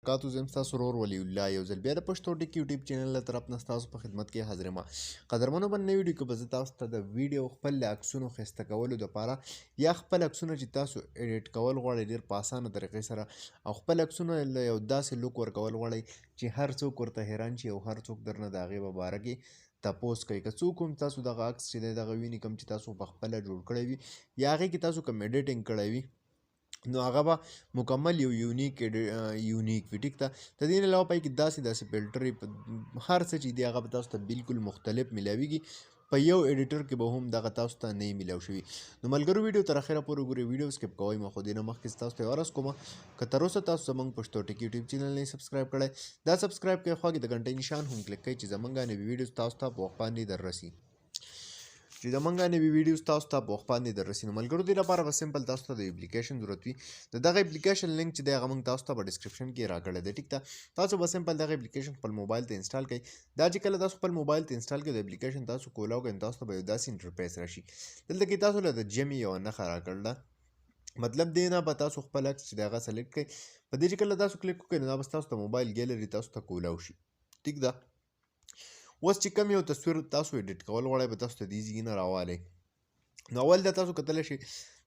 کاتو زم تاسو ورور ولی الله یو ځل بیا د پښتو ټیک یوټیوب چینل له طرف نه تاسو په خدمت کې حاضر یم قدرمنو باندې ویډیو کې به تاسو ته د ویډیو خپل عکسونو خسته کولو لپاره یا خپل عکسونه چې تاسو ایډیټ کول غواړئ ډیر په اسانه طریقې سره او خپل عکسونه له یو داسې لوک ورکول غواړئ چې هر څوک ورته حیران شي او هر څوک درنه د هغې په باره کې تپوس کوي که څوک هم تاسو دغه عکس چې دی دغه ویني کوم چې تاسو په خپله جوړ کړی وي یا هغې کې تاسو کوم ایډیټینګ کړی وي نو هغه به مکمل یو یونیک وي ټیک ده د دې نه علاوه پای کې داسې فلټرې هر څه چې دي هغه به تاسو ته بالکل مختلف میلاویږي په یو ایډیټر کې به هم دغه تاسو ته نه میلاو شوي نو ملګرو ویډیو تر اخره پورې ګورئ ویډیو سکپ کوئ مه خو دې نه مخکې تاسو ته یو عرض کومه که تر اوسه تاسو زموږ پښتو ټیک یوټیوب چینل نه سبسکرایب کړی دا سبسکرایب کړئ خوا کې د غنټۍ نشان هم کلیک کړئ چې زموږ نوي ویډیوز تاسو ته په وخت باندې در رسي چې زمونږ نوي ویډیوز تاسو ته په وخت باندې در رسي نو ملګرو دې لپاره به سمپل تاسو ته د اپلیکیشن ضرورت وي د دغه اپلیکیشن لینک چې دی هغه موږ تاسو ته په ډسکرپشن کې راکړی دی ټیک ده تاسو به سمپل دغه اپلیکیشن خپل موبایل ته انسټال کړئ دا چې کله تاسو خپل موبایل ته انسټال کړئ د اپلیکیشن تاسو کولاو کړئ تاسو ته به یو داسې انټرفیس راشي دلته کې تاسو له د جمع یوه نښه راکړله مطلب دې نه به تاسو خپل عکس چې دی هغه سلیکټ کړئ په دې چې کله تاسو کلیک وکړئ نو دا به تاسو ته موبایل ګیلري تاسو ته کولاو شي ټیک ده اوس چې کوم یو تصویر تاسو ایډیټ کول غواړئ به تاسو ته دې ځای نه راوالی نو اول دا تاسو کتلی شئ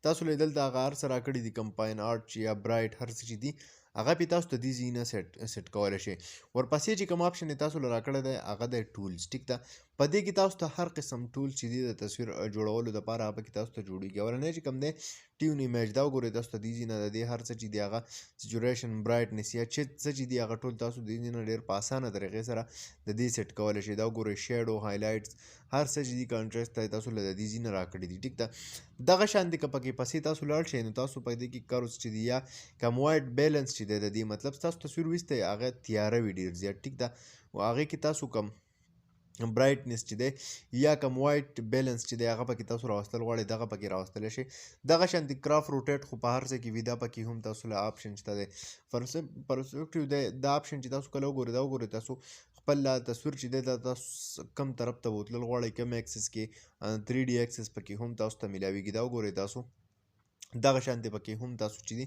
تاسو له دلته هغه هر څه راکړي دي کمپاین آرټ چې یا برایټ هر څه چې دي هغه پې تاسو ته دې ځای نه سیټ کولی شئ ورپسې چې کوم آپشن یې تاسو له راکړی دی هغه دی ټولز ټیک ده په دې کې تاسو ته هر قسم ټول چې دي د تصویر جوړولو دپاره هغه پکې تاسو ته جوړېږي اولنی چې کوم دی ټیون ایمیج دا وګورئ تاسو ته دې ځای نه د دې هر څه چې دي هغه سچوریشن برایټنس یا څه چې دي هغه ټول تاسو دې ځای نه ډېر په اسانه طریقې سره د دې سیټ کولی شئ دا وګورئ شیډو هایلایټس هر څه چې دي کانټرسټ ته تاسو له د دې ځای نه راکړي دي ټیک ده دغه شانتې که پکې پسې تاسو لاړ شئ نو تاسو په دې کې کروز چې دي یا کم وایډ بیلنس چې دی د دې مطلب تاسو تصویر ویستی هغه تیاره وي ډېر زیات ټیک ده او هغې کې تاسو کم برایټنس چې دی یا کم وایټ بیلنس چې دی هغه پکې تاسو راوستل غواړئ دغه پکې راوستلی شئ دغه شانتې کراف روټیټ خو په هر ځای کې وي دا پکې هم تاسو له آپشن شته دی پرسپیکټیو دی دا آپشن چې تاسو کله وګورئ دا وګورئ تاسو خپل تصویر چې دی دا تاسو کم طرف ته بوتلل غواړئ کم ایکسس کې 3D ایکسس پکې هم تاسو ته میلاویږي دا وګورئ تاسو دغه شانتې پکې هم تاسو چې دي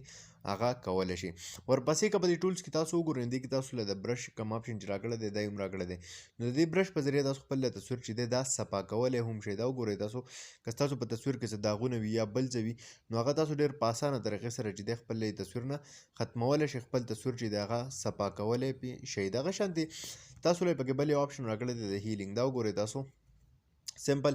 هغه کولی شئ ورپسې که په دې ټولز کې تاسو وګورئ دې کې تاسو له د برش کم آپشن چې راکړی دی دا یې هم راکړی دی نو د دې برش په ذریعه تاسو خپل تصویر چې دی دا صفا کولی هم شئ دا وګورئ تاسو که ستاسو په تصویر کې څه داغونه وي یا بل څه وي نو هغه تاسو ډېر په اسانه طریقې سره چې دی خپل تصویر نه ختمولی شئ خپل تصویر چې دی هغه صفا کولی شئ دغه شانتې تاسو له پکې بل یو آپشن راکړی دی د هیلینګ دا وګورئ تاسو سمپل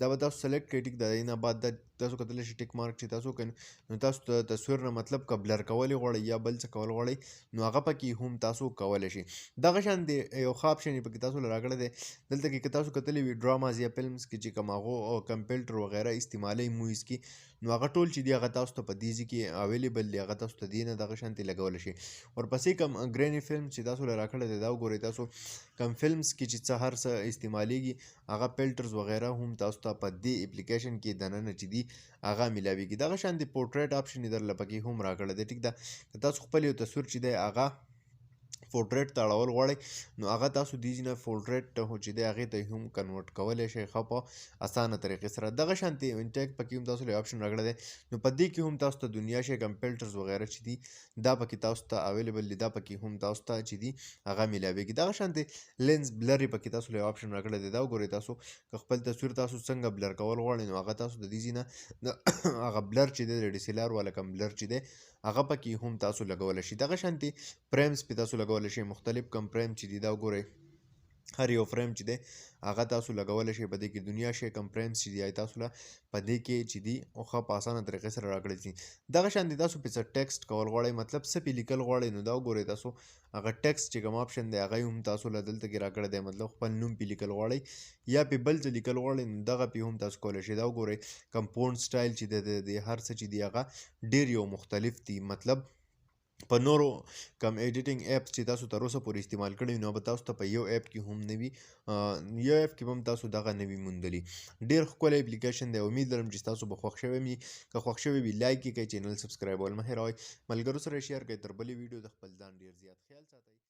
دا به تاسو سلیکټ کړئ ټیک د دې نه بعد دا تاسو کتلی شئ ټیک مارک چې تاسو کوئ نو تاسو د تصویر نه مطلب که بلر کولی غواړئ یا بل څه کول غواړئ نو هغه پکې هم تاسو کولی شئ دغه شان دی یو ښه آپشن یې پکې تاسو له راکړی دی دلته کې که تاسو کتلی وي ډراماز یا فلمز کې چې کوم هغو کمپیوټر وغیره استعمالوي موویز کې نو هغه ټول چې دي هغه تاسو ته په دې ځای کې اویلیبل دی هغه تاسو ته دې نه دغه شانتې لګولی شئ ورپسې کوم ګرینې فلم چې تاسو له راکړی دی دا وګورئ تاسو کوم فلمز کې چې څه هر څه استعمالیږي هغه فلټرز وغیره هم تاسو ته په دې اپلیکیشن کې دننه چې دي هغه میلاویږي دغه شانتې پورټریټ آپشن یې درله پکې هم راکړی دی ټیک ده که تاسو خپل یو تصویر چې دی هغه پورټریټ ته اړول غواړئ نو هغه تاسو دې ځای نه پورټریټ چې دی هغې ته هم کنورټ کولی شئ ښه په اسانه طریقې سره دغه شانتې انټیک پکې هم تاسو له آپشن راکړی دی نو په دې کې هم تاسو ته دنیا شی کوم فلټرز وغیره چې دي دا پکې تاسو ته اویلیبل دي دا پکې هم تاسو ته چې دي هغه میلاویږي دغه شانتې لینز بلر یې پکې تاسو له آپشن راکړی دی دا وګورئ تاسو که خپل تصویر تاسو څنګه بلر کول غواړئ نو هغه تاسو د دې ځای نه هغه بلر چې دی د ډي سي ال آر والا کوم بلر چې دی هغه پکې هم تاسو لګولی شئ دغه شانتې پریمز پې تاسو لګولی شئ مختلف کم پریم چې دي دا وګورئ هر یو فریم چې دی هغه تاسو لګولی شئ په دې کې دنیا شی کم پریمز چې دي تاسو له په دې کې چې دي ښه په اسانه طریقې سره راکړی دي دغه شانتې تاسو پې څه ټیکسټ کول غواړئ مطلب څه پې لیکل غواړئ نو دا وګورئ تاسو هغه ټیکسټ چې کوم آپشن دی هغه هم تاسو له دلته کې راکړی دی مطلب خپل نوم پې لیکل غواړئ یا پې بل څه لیکل غواړئ نو دغه پې هم تاسو کولی شئ دا وګورئ کمپاونډ سټایل چې دی هر څه چې دي هغه ډېر یو مختلف دي مطلب په نورو کم ایډیټینګ اپس چې تاسو تر اوسه پورې استعمال کړي نو به تاسو ته په یو اپ کې هم نه وي یو اپ کې به هم تاسو دغه نه وي موندلي ډېر ښکلی اپلیکیشن دی امید لرم چې تاسو به خوښ شوی وي که خوښ شوی وي لایک یې کړئ چینل سبسکرایبول مه هېروئ ملګرو سره یې شیر کړئ تر بلې ویډیو د خپل ځان ډېر زیات خیال ساتئ